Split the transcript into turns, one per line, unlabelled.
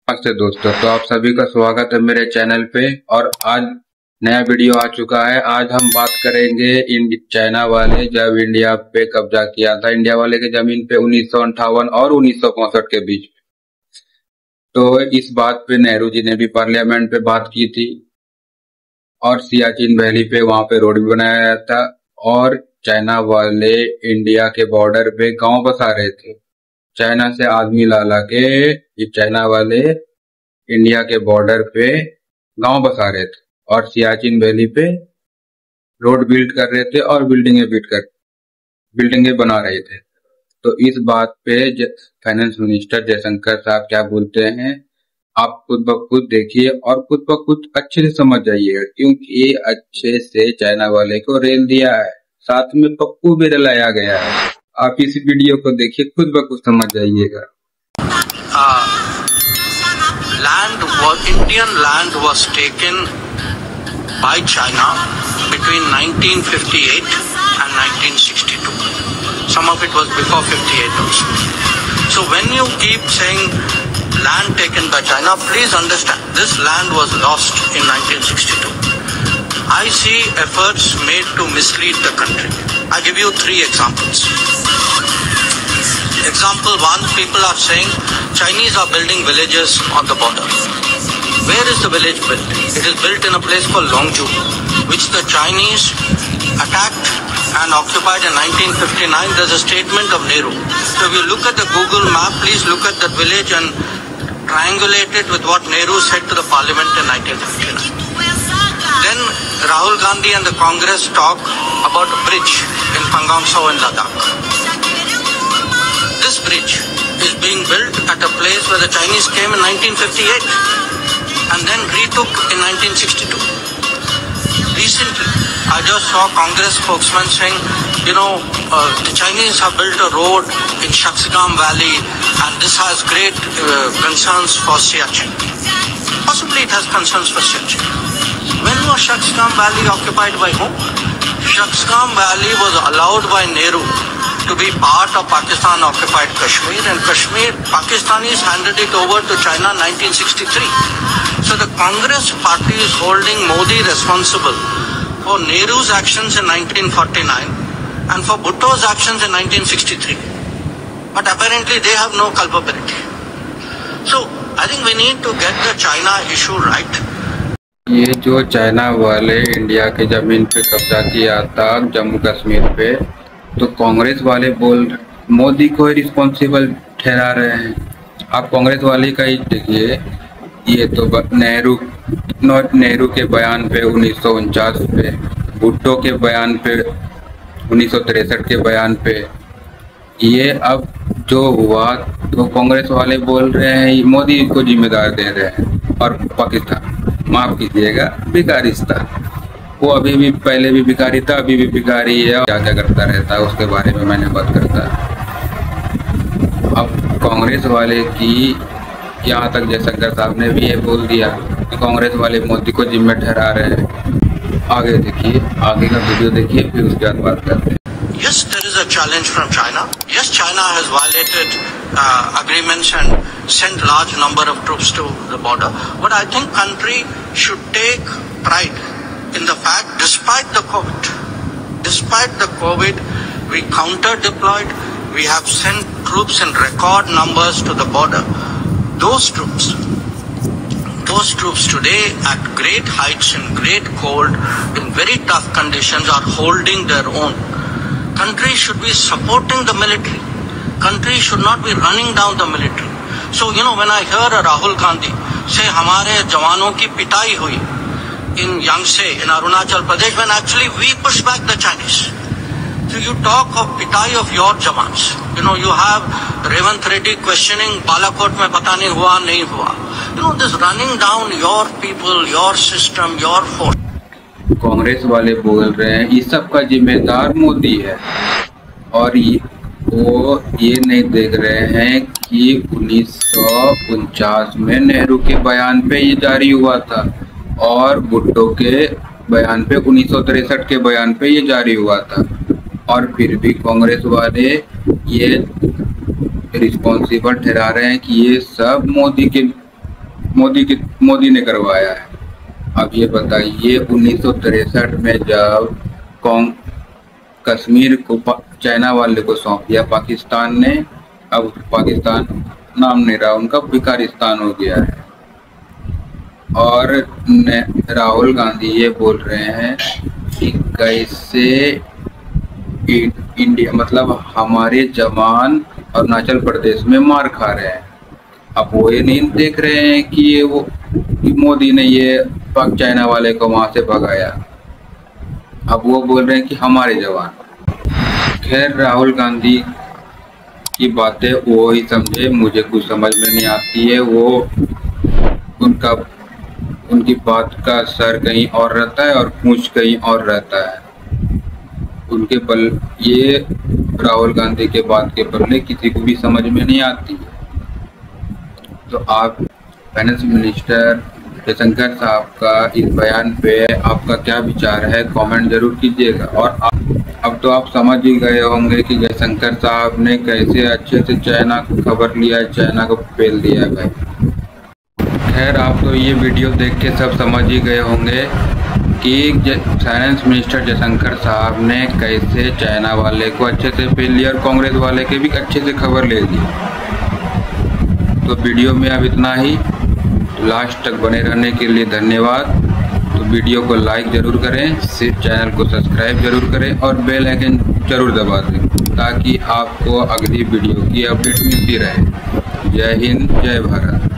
नमस्ते दोस्तों, तो आप सभी का स्वागत है मेरे चैनल पे। और आज नया वीडियो आ चुका है। आज हम बात करेंगे चाइना वाले जब इंडिया पे कब्जा किया था, इंडिया वाले के जमीन पे 1958 और 1965 के बीच। तो इस बात पे नेहरू जी ने भी पार्लियामेंट पे बात की थी और सियाचिन वैली पे वहां पे रोड भी बनाया गया था। और चाइना वाले इंडिया के बॉर्डर पे गांव बसा रहे थे। चाइना से आदमी ला ला के ये चाइना वाले इंडिया के बॉर्डर पे गांव बसा रहे थे और सियाचिन वैली पे रोड बिल्ड कर रहे थे और बिल्डिंगें बना रहे थे। तो इस बात पे फाइनेंस मिनिस्टर जयशंकर साहब क्या बोलते हैं, आप खुद ब खुद देखिए और खुद ब खुद अच्छे से समझ जाइएगा, क्योंकि ये अच्छे से चाइना वाले को रेल दिया है, साथ में पप्पू भी रलाया गया है। आप इस वीडियो को देखिए, खुद ब खुद समझ जाइएगा।
Indian land was taken by China between 1958 and 1962. Some of it was before 58 also. So when you keep saying land taken by China, please understand this land was lost in 1962. I see efforts made to mislead the country. I give you 3 examples. Example 1, people are saying Chinese are building villages on the border. Where is the village built? It is built in a place called Longju, which the Chinese attacked and occupied in 1959. There's a statement of Nehru. So if you look at the Google map, please look at that village and triangulate it with what Nehru said to the parliament in 1959. Then Rahul Gandhi and the Congress talk about a bridge in Pangong Tso in Ladakh. This bridge is being built at a place where the Chinese came in 1958 and then retook in 1962. Recently, I just saw Congress spokesman saying, the Chinese have built a road in Shaksgam Valley and this has great concerns for Siachen. Possibly it has concerns for Siachen. When was Shaksgam Valley occupied by whom? Shaksgam Valley was allowed by Nehru to be part of Pakistan-occupied Kashmir, and Pakistanis handed it over to China in 1963. So the Congress party is holding Modi responsible for Nehru's actions in 1949 and for Bhutto's actions in 1963. But apparently they have no culpability. So I think we need to get the China issue right.
ये जो China वाले India के जमीन पे कब्जा किया था जम्मू कश्मीर पे, तो कांग्रेस वाले मोदी को रिस्पॉन्सिबल ठहरा रहे हैं। आप कांग्रेस वाले का ही देखिए, ये तो नेहरू के बयान पे 1949 पे, भुट्टो के बयान पे 1963 के बयान पे, ये अब जो हुआ तो कांग्रेस वाले बोल रहे हैं मोदी को जिम्मेदार दे रहे हैं। और पाकिस्तान, माफ कीजिएगा, भिखारिस्तान, वो अभी भी, पहले भी भिखारी था, अभी भी भिखारी है, क्या क्या करता रहता है उसके बारे में मैंने बात करता। अब कांग्रेस वाले की, यहाँ तक जयशंकर साहब ने भी ये बोल दिया कि कांग्रेस वाले मोदी को जिम्मे ठहरा रहे हैं। आगे देखिए, आगे का वीडियो देखिए, फिर उसके बाद बात करते हैं।
Yes, there is a challenge from China. Yes, China has violated agreements and sent large number of troops to the border. But I think country should take pride in the fact, despite the COVID, we counter-deployed, we have sent troops in record numbers to the border. Those troops today at great heights, in great cold, in very tough conditions, are holding their own. Country should be supporting the military. Country should not be running down the military. So, when I hear a Rahul Gandhi say, हमारे जवानों की पिटाई हुई in Yangtze, in Arunachal Pradesh, when actually we push back the Chinese. So you talk of pitai of your jawans. You have Revant Reddy questioning Balakot mein pata nahi hua, nahi hua. This running down your people, your system, your force.
Congress वाले बोल रहे हैं इस सब का जिम्मेदार मोदी है, और वो ये नहीं देख रहे हैं कि 1949 में नेहरू के बयान पे ये जारी हुआ था और भुट्टो के बयान पे 1963 के बयान पे ये जारी हुआ था। और फिर भी कांग्रेस वाले ये रिस्पॉन्सिबल ठहरा रहे हैं कि ये सब मोदी के मोदी ने करवाया है। अब ये बताइए 1963 में जब कश्मीर को चाइना वाले को सौंप दिया पाकिस्तान ने, अब पाकिस्तान नाम नहीं रहा उनका, भिखारिस्तान हो गया है। और राहुल गांधी ये बोल रहे हैं कि कैसे इंडिया मतलब हमारे जवान अरुणाचल प्रदेश में मार खा रहे हैं। अब वो ये नहीं देख रहे हैं कि मोदी ने ये पाक चाइना वाले को वहां से भगाया। अब वो बोल रहे हैं कि हमारे जवान। खैर, राहुल गांधी की बातें वो ही समझे, मुझे कुछ समझ में नहीं आती है। वो उनकी बात का सर कहीं और रहता है और पूंछ कहीं और रहता है। ये राहुल गांधी के बात के पल्ले किसी को भी समझ में नहीं आती है। तो आप फाइनेंस मिनिस्टर जयशंकर साहब का इस बयान पे आपका क्या विचार है, कमेंट जरूर कीजिएगा। और अब तो आप समझ ही गए होंगे कि जयशंकर साहब ने कैसे अच्छे से चाइना को खबर लिया है, चाइना को पेल दिया है भाई। खैर, आप तो ये वीडियो देख के सब समझ ही गए होंगे कि फाइनेंस मिनिस्टर जयशंकर साहब ने कैसे चाइना वाले को अच्छे से पेल लिया और कांग्रेस वाले के भी अच्छे से खबर ले दी। तो वीडियो में अब इतना ही। लास्ट तक बने रहने के लिए धन्यवाद। तो वीडियो को लाइक जरूर करें, चैनल को सब्सक्राइब जरूर करें और बेल आइकन जरूर दबा दें ताकि आपको अगली वीडियो की अपडेट मिलती रहे। जय हिंद, जय भारत।